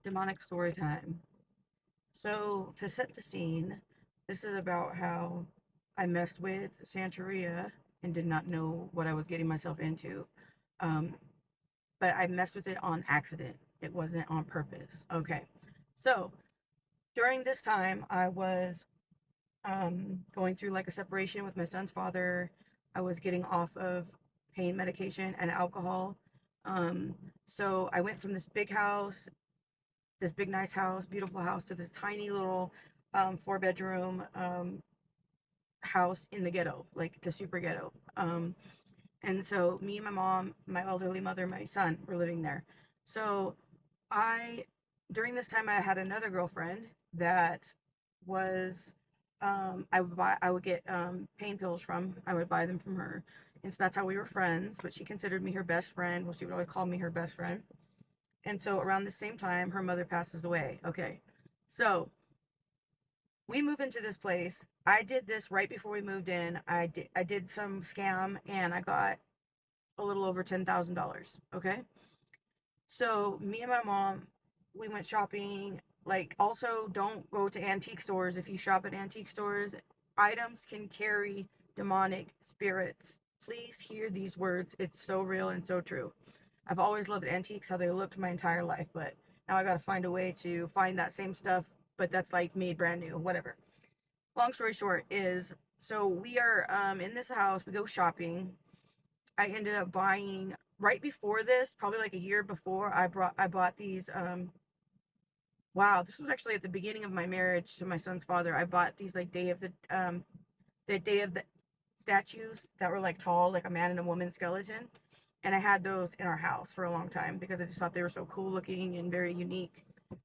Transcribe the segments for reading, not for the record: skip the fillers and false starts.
Demonic story time. So, to set the scene, this is about how I messed with Santeria and did not know what I was getting myself into. Um, but I messed with it on accident. It wasn't on purpose. Okay. So, during this time, I was going through like a separation with my son's father. I was getting off of pain medication and alcohol. So, I went from this big house, this big nice house, beautiful house, to this tiny little 4 bedroom house in the ghetto, like the super ghetto. And so me and my mom, my elderly mother, my son were living there. So I, during this time, I had another girlfriend that was, I would get pain pills from. I would buy them from her, and so that's how we were friends. But she considered me her best friend. Well, she would always call me her best friend. And so around the same time, her mother passes away. Okay. So we move into this place. I did this right before we moved in. I did some scam and I got a little over $10,000. Okay. So me and my mom, we went shopping. Like, also don't go to antique stores. If you shop at antique stores, items can carry demonic spirits. Please hear these words. It's so real and so true. I've always loved antiques, how they looked my entire life, but now I got to find a way to find that same stuff, but that's like made brand new, whatever. Long story short is, so we are in this house, we go shopping. I ended up buying right before this, probably like a year before, I bought these wow, this was actually at the beginning of my marriage to my son's father. I bought these like day of the statues that were like tall, like a man and a woman skeleton. And I had those in our house for a long time because I just thought they were so cool looking and very unique.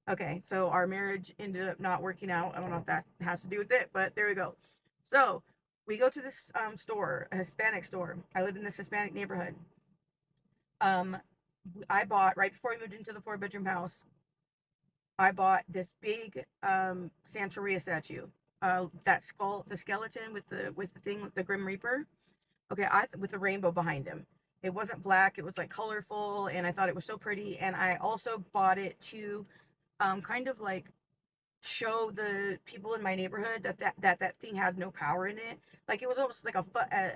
Okay, so our marriage ended up not working out. I don't know if that has to do with it, but there we go. So we go to this store, a Hispanic store. I live in this Hispanic neighborhood. Um, I bought right before we moved into the 4 bedroom house. I bought this big Santeria statue. That skull, the skeleton with the thing with the Grim Reaper. Okay, I with the rainbow behind him. It wasn't black, it was like colorful, and I thought it was so pretty. And I also bought it to kind of like show the people in my neighborhood that thing has no power in it. Like, it was almost like a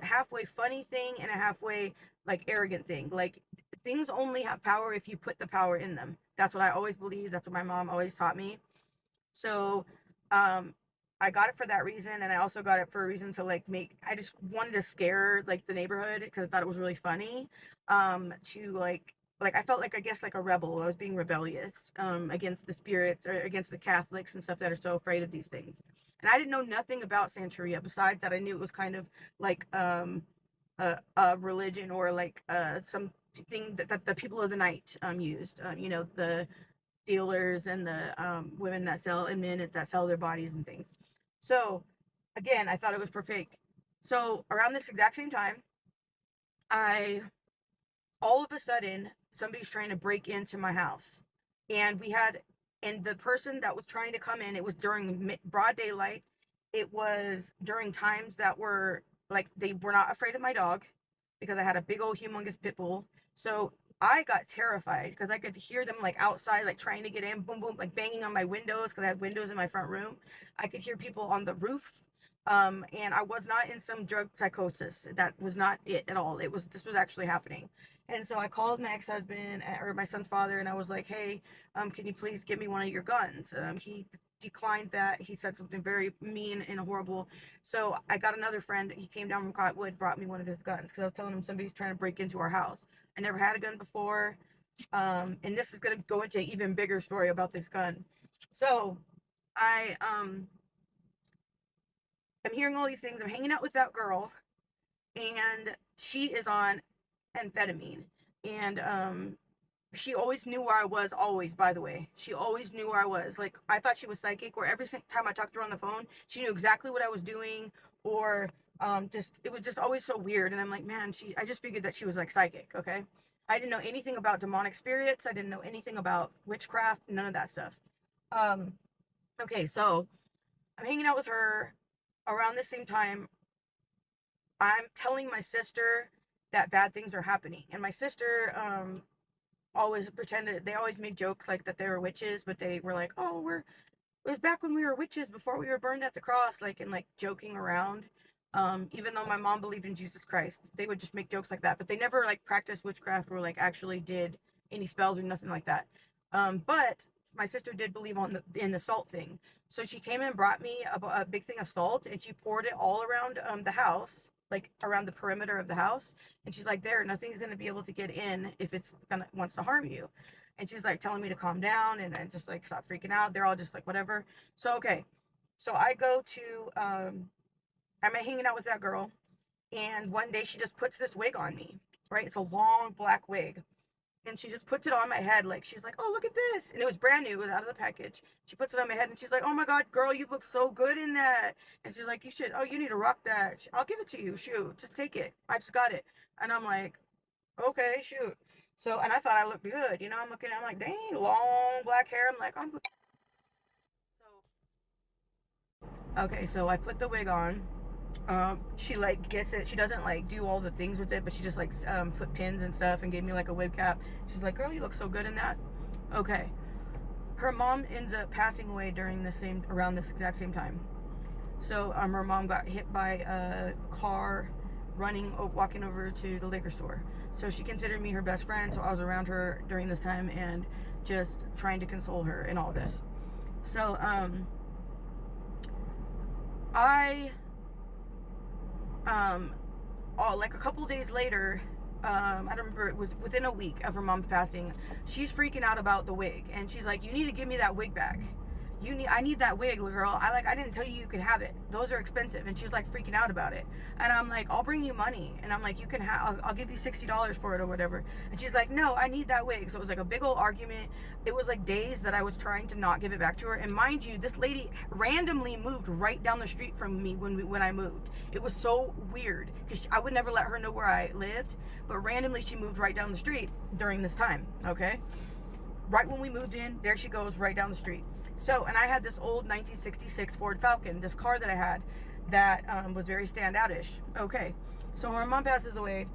halfway funny thing and a halfway like arrogant thing. Like, things only have power if you put the power in them. That's what I always believe. That's what my mom always taught me. So, um, I got it for that reason, and I also got it for a reason to like make. I just wanted to scare like the neighborhood because I thought it was really funny. To like I felt like, I guess, like a rebel. I was being rebellious against the spirits or against the Catholics and stuff that are so afraid of these things. And I didn't know nothing about Santeria besides that I knew it was kind of like a religion or like some thing that the people of the night used. The dealers and the women that sell and men that sell their bodies and things. So again, I thought it was for fake. So around this exact same time, I all of a sudden somebody's trying to break into my house, and the person that was trying to come in, it was during broad daylight. It was during times that were like, they were not afraid of my dog because I had a big old humongous pit bull. So I got terrified because I could hear them like outside, like trying to get in, boom boom, like banging on my windows because I had windows in my front room. I could hear people on the roof. And I was not in some drug psychosis. That was not it at all. This was actually happening. And so I called my ex-husband, or my son's father, and I was like, hey, can you please give me one of your guns? He declined that. He said something very mean and horrible. So I got another friend. He came down from Cottonwood, brought me one of his guns because I was telling him somebody's trying to break into our house. I never had a gun before. And this is going to go into an even bigger story about this gun. So I'm hearing all these things. I'm hanging out with that girl, and she is on amphetamine. And she always knew where I was, always, by the way. She always knew where I was. Like, I thought she was psychic, where every time I talked to her on the phone, she knew exactly what I was doing, or just, it was just always so weird. And I'm like, man, I just figured that she was like psychic, okay? I didn't know anything about demonic spirits. I didn't know anything about witchcraft, none of that stuff. Um, okay, so I'm hanging out with her around the same time. I'm telling my sister that bad things are happening. And my sister, always pretended, they always made jokes like that they were witches, but they were like, oh, it was back when we were witches before we were burned at the cross, like, and like joking around. Even though my mom believed in Jesus Christ, they would just make jokes like that, but they never like practiced witchcraft or like actually did any spells or nothing like that. But my sister did believe in the salt thing, so she came and brought me a big thing of salt, and she poured it all around the house, like around the perimeter of the house, and she's like, there, nothing's gonna be able to get in if it's gonna wants to harm you. And she's like telling me to calm down and just like stop freaking out. They're all just like whatever. So okay, so I go to I'm hanging out with that girl, and one day she just puts this wig on me, right? It's a long black wig, and she just puts it on my head, like she's like, oh, look at this, and it was brand new, it was out of the package. She puts it on my head and she's like, oh my god, girl, you look so good in that. And she's like, you need to rock that. I'll give it to you, shoot, just take it, I just got it. And I'm like, okay, shoot. So, and I thought I looked good, you know. I'm like, dang, long black hair. I'm like, so okay, so I put the wig on. She like gets it. She doesn't like do all the things with it, but she just like put pins and stuff and gave me like a wig cap. She's like, girl, you look so good in that. Okay. Her mom ends up passing away around this exact same time. So her mom got hit by a car walking over to the liquor store. So she considered me her best friend, so I was around her during this time and just trying to console her in all this. So I like a couple days later, I don't remember, it was within a week of her mom's passing, she's freaking out about the wig, and she's like, you need to give me that wig back. I need that wig, girl. I didn't tell you could have it. Those are expensive. And she's like freaking out about it. And I'm like, I'll bring you money. And I'm like, you can I'll give you $60 for it or whatever. And she's like, no, I need that wig. So it was like a big old argument. It was like days that I was trying to not give it back to her. And mind you, this lady randomly moved right down the street from me when I moved. It was so weird because I would never let her know where I lived, but randomly she moved right down the street during this time. Okay. Right when we moved in, there she goes right down the street. So, and I had this old 1966 Ford Falcon, this car that I had that was very standoutish. Okay, so when her mom passes away,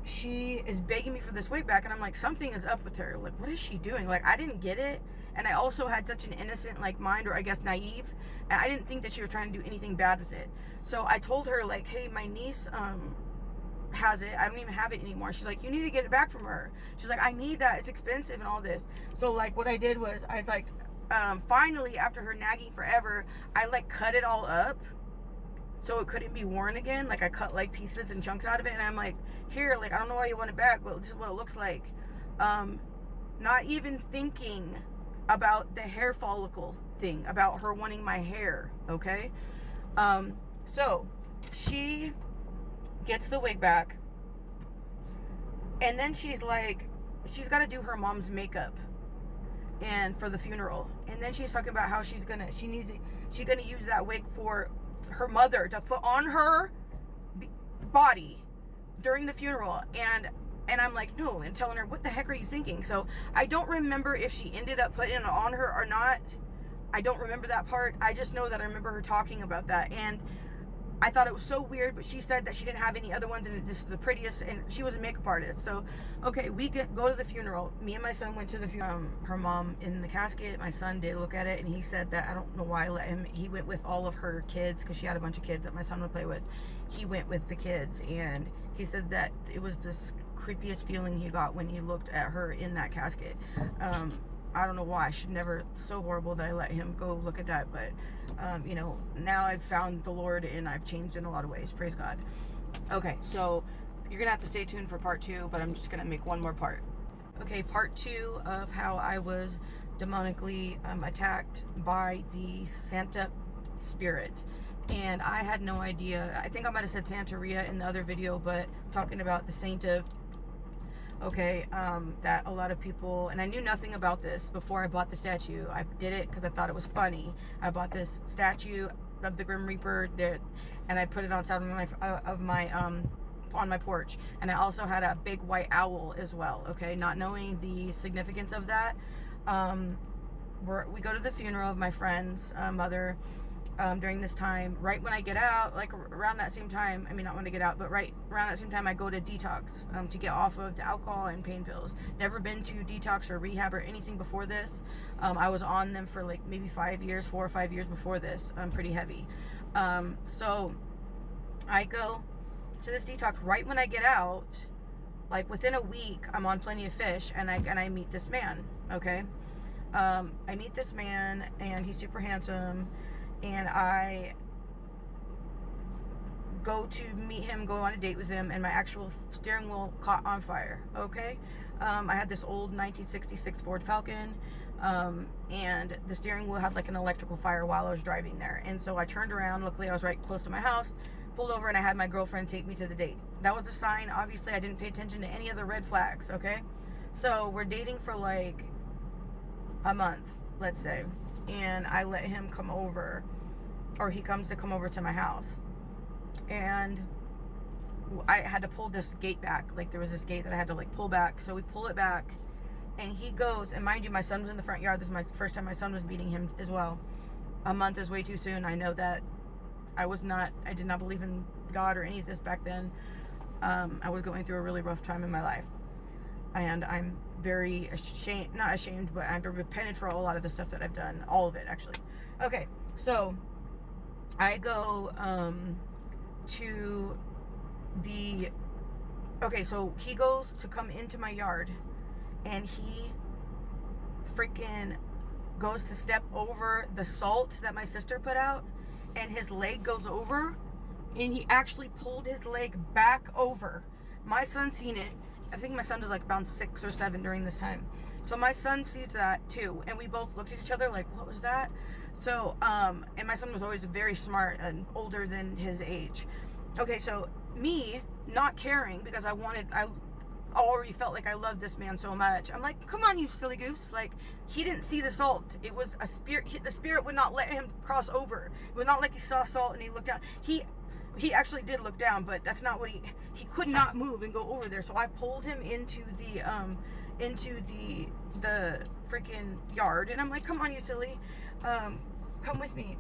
she is begging me for this wig back, and I'm like, something is up with her. Like, what is she doing? Like, I didn't get it, and I also had such an innocent like mind, or I guess naive, and I didn't think that she was trying to do anything bad with it. So I told her like, hey, my niece has it. I don't even have it anymore. She's like, you need to get it back from her. She's like, I need that, it's expensive and all this. So like what I did was I was like, finally, after her nagging forever, I like cut it all up so it couldn't be worn again. Like I cut like pieces and chunks out of it, and I'm like, here, like, I don't know why you want it back, but this is what it looks like. Not even thinking about the hair follicle thing, about her wanting my hair. Okay. So she gets the wig back, and then she's like, she's got to do her mom's makeup and for the funeral, and then she's talking about how she's gonna use that wig for her mother to put on her body during the funeral. And I'm like, no, and telling her, what the heck are you thinking? So I don't remember if she ended up putting it on her or not. I don't remember that part. I just know that I remember her talking about that, and I thought it was so weird, but she said that she didn't have any other ones, and this is the prettiest, and she was a makeup artist. So, okay, we go to the funeral. Me and my son went to the funeral. Her mom in the casket. My son did look at it, and he said that, I don't know why I let him. He went with all of her kids, because she had a bunch of kids that my son would play with. He went with the kids, and he said that it was this creepiest feeling he got when he looked at her in that casket. I don't know why. I should never, so horrible that I let him go look at that, but you know, now I've found the Lord and I've changed in a lot of ways. Praise God. Okay, so you're gonna have to stay tuned for part 2, but I'm just gonna make one more part. Okay, part 2 of how I was demonically attacked by the Santa spirit. And I had no idea. I think I might have said Santeria in the other video, but I'm talking about the Saint of, okay, that a lot of people, and I knew nothing about this before I bought the statue. I did it because I thought it was funny. I bought this statue of the Grim Reaper there, and I put it on top of my on my porch. And I also had a big white owl as well. Okay, not knowing the significance of that, we go to the funeral of my friend's mother, during this time, right when I get out, like around that same time, I mean, not when I get out, but right around that same time, I go to detox to get off of the alcohol and pain pills. Never been to detox or rehab or anything before this. I was on them for like maybe 5 years, 4 or 5 years before this. Pretty heavy. So I go to this detox right when I get out. Like within a week, I'm on Plenty of Fish, and I meet this man. Okay, I meet this man, and he's super handsome. And I go to meet him, go on a date with him, and my actual steering wheel caught on fire. Okay, I had this old 1966 Ford Falcon, and the steering wheel had like an electrical fire while I was driving there. And so I turned around. Luckily, I was right close to my house. Pulled over, and I had my girlfriend take me to the date. That was a sign. Obviously, I didn't pay attention to any of the red flags. Okay, so we're dating for like a month, let's say, and I let him come over, or he comes to come over to my house, and I had to pull this gate back. Like there was this gate that I had to like pull back, so we pull it back, and he goes, and mind you, my son was in the front yard. This is my first time my son was meeting him as well. A month is way too soon. I know that. I did not believe in God or any of this back then. I was going through a really rough time in my life, and I'm very not ashamed, but I'm repentant for a lot of the stuff that I've done. All of it, actually. Okay, so I go to the, okay, so he goes to come into my yard, and he freaking goes to step over the salt that my sister put out, and his leg goes over, and he actually pulled his leg back over. My son seen it. I think my son was like around 6 or 7 during this time. So my son sees that too, and we both looked at each other like, what was that? So, and my son was always very smart and older than his age. Okay, so me not caring, because I already felt like I loved this man so much. I'm like, come on, you silly goose. Like, he didn't see the salt. It was a spirit. The spirit would not let him cross over. It was not like he saw salt and he looked down. He actually did look down, but that's not what he could not move and go over there. So I pulled him into the freaking yard, and I'm like, come on, you silly, come with me.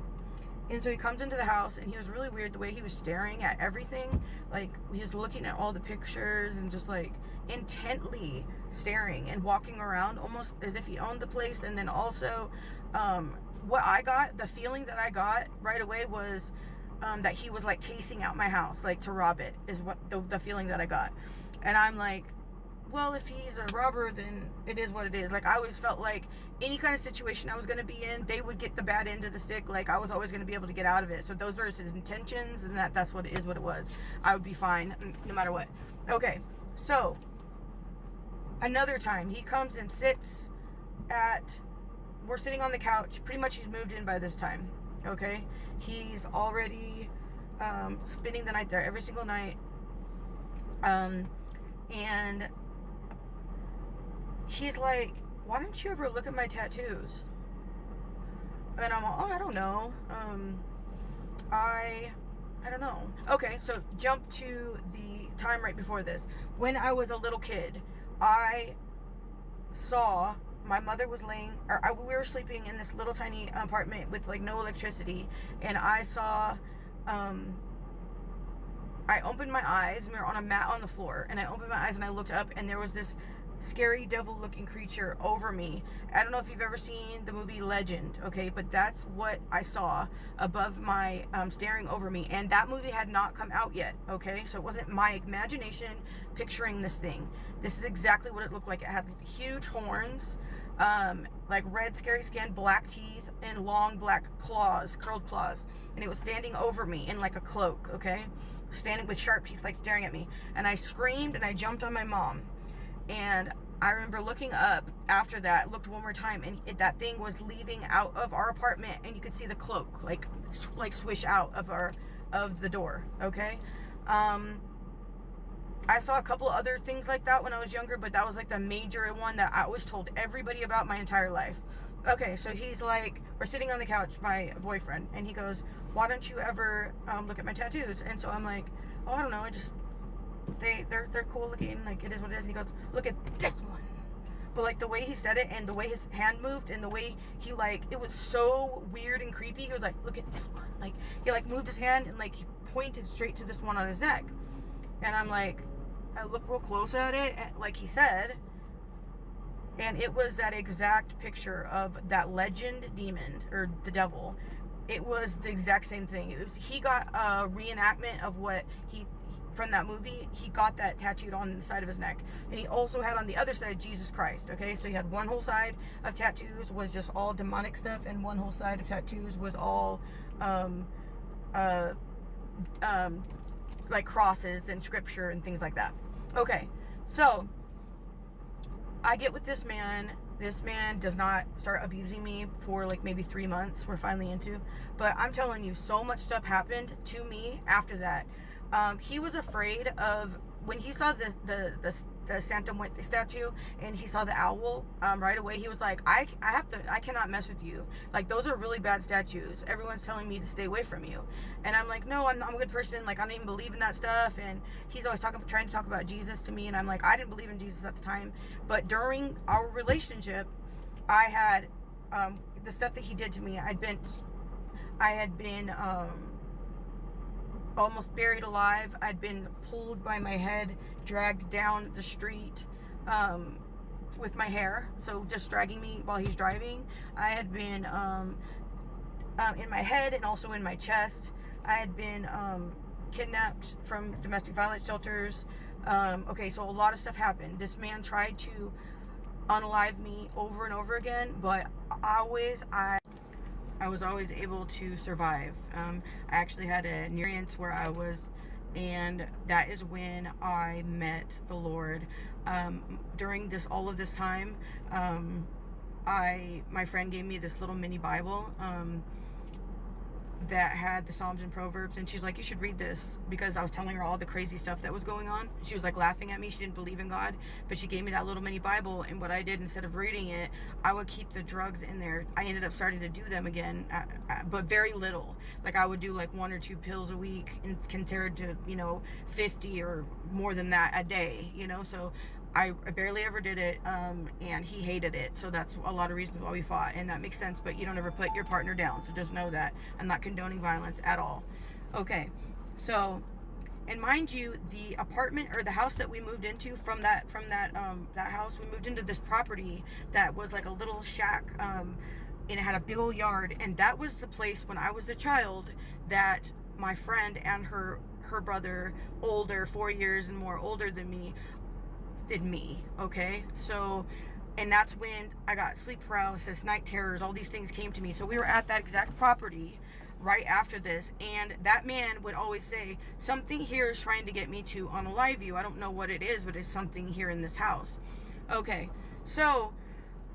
And so he comes into the house, and he was really weird the way he was staring at everything. Like, he was looking at all the pictures and just like intently staring and walking around almost as if he owned the place. And then also, the feeling that I got right away was that he was like casing out my house, like to rob it, is what the feeling that I got. And I'm like, well, if he's a robber, then it is what it is. Like, I always felt like any kind of situation I was going to be in, they would get the bad end of the stick. Like, I was always going to be able to get out of it. So those are his intentions, and that's what it is, what it was. I would be fine no matter what. Okay, so another time he comes and sits we're sitting on the couch. Pretty much he's moved in by this time. Okay, he's already spending the night there every single night, and he's like, why don't you ever look at my tattoos? And I'm like, oh, I don't know. I don't know. Okay, so jump to the time right before this. When I was a little kid, I saw my mother was we were sleeping in this little tiny apartment with like no electricity, and I saw, I opened my eyes, and we were on a mat on the floor, and I opened my eyes and I looked up, and there was this scary devil looking creature over me. I don't know if you've ever seen the movie Legend, okay, but that's what I saw above my staring over me. And that movie had not come out yet, okay, so it wasn't my imagination picturing this thing. This is exactly what it looked like. It had huge horns, like red scary skin, black teeth, and long black claws, curled claws, and it was standing over me in like a cloak, okay, standing with sharp teeth, like staring at me. And I screamed, and I jumped on my mom. And I remember looking up after that, looked one more time, and that thing was leaving out of our apartment, and you could see the cloak like swish out of the door. Okay, I saw a couple other things like that when I was younger, but that was like the major one that I always told everybody about my entire life. Okay, so he's like, we're sitting on the couch, my boyfriend, and he goes, why don't you ever look at my tattoos? And so I'm like, oh, I don't know, they're cool looking, like it is what it is. And he goes, look at this one. but like the way he said it and the way his hand moved and the way he like, it was so weird and creepy. He was like, look at this one. Like he like moved his hand and like he pointed straight to this one on his neck. And I'm like, I look real close at it, like he said, and it was that exact picture of that legend demon or the devil. It was the exact same thing. He got a reenactment of what he from that movie. He got that tattooed on the side of his neck, and he also had on the other side Jesus Christ. Okay, so he had one whole side of tattoos was just all demonic stuff, and one whole side of tattoos was all like crosses and scripture and things like that. Okay, so I get with this man. This man does not start abusing me for like maybe 3 months. We're finally into, but I'm telling you, so much stuff happened to me after that. He was afraid of when he saw the santemu statue and he saw the owl. Right away he was like, I cannot mess with you. Like, those are really bad statues. Everyone's telling me to stay away from you. And I'm like, no, I'm a good person. Like, I don't even believe in that stuff. And he's always trying to talk about Jesus to me, and I'm like, I didn't believe in Jesus at the time, but during our relationship, I had the stuff that he did to me. I had been almost buried alive. I'd been pulled by my head, dragged down the street with my hair, so just dragging me while he's driving. I had been in my head and also in my chest. I had been kidnapped from domestic violence shelters. Okay, so a lot of stuff happened. This man tried to unalive me over and over again, but I was always able to survive. I actually had a near experience where I was, and that is when I met the Lord. During all of this time, my friend gave me this little mini Bible that had the Psalms and Proverbs, and she's like, you should read this, because I was telling her all the crazy stuff that was going on. She was like laughing at me. She didn't believe in God, but she gave me that little mini Bible, and what I did, instead of reading it, I would keep the drugs in there. I ended up starting to do them again, but very little. Like, I would do like 1 or 2 pills a week, and compared to 50 or more than that a day. So I barely ever did it, and he hated it, so that's a lot of reasons why we fought, and that makes sense. But you don't ever put your partner down, so just know that I'm not condoning violence at all. Okay, so, and mind you, the apartment or the house that we moved into from that house, we moved into this property that was like a little shack, and it had a big old yard, and that was the place when I was a child that my friend and her brother, older, 4 years and more older than me, did me. Okay, so, and that's when I got sleep paralysis, night terrors, all these things came to me. So we were at that exact property right after this, and that man would always say, something here is trying to get me to unalive you. I don't know what it is, but it's something here in this house. Okay, so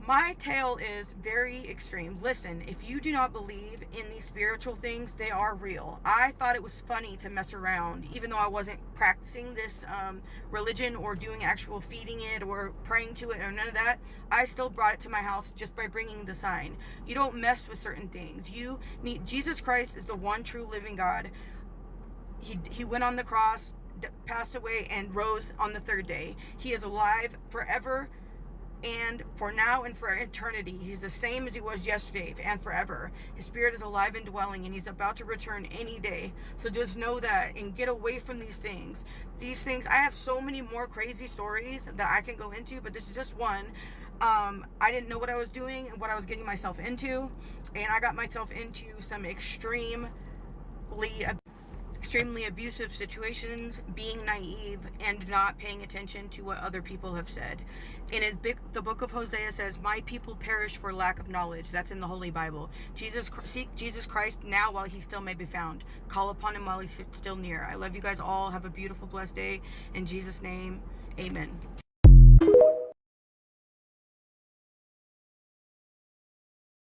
my tale is very extreme. Listen, if you do not believe in these spiritual things, they are real. I thought it was funny to mess around, even though I wasn't practicing this religion or doing actual feeding it or praying to it or none of that. I still brought it to my house just by bringing the sign. You don't mess with certain things. You need Jesus Christ is the one true living God. He went on the cross, passed away, and rose on the 3rd day. He is alive forever, and for now and for eternity. He's the same as he was yesterday and forever. His spirit is alive and dwelling, and he's about to return any day. So just know that, and get away from these things. These things, I have so many more crazy stories that I can go into, but this is just one. I didn't know what I was doing and what I was getting myself into, and I got myself into some extremely abusive situations, being naive, and not paying attention to what other people have said. In the book of Hosea says, my people perish for lack of knowledge. That's in the Holy Bible. Seek Jesus Christ now while he still may be found. Call upon him while he's still near. I love you guys all. Have a beautiful, blessed day. In Jesus' name, amen.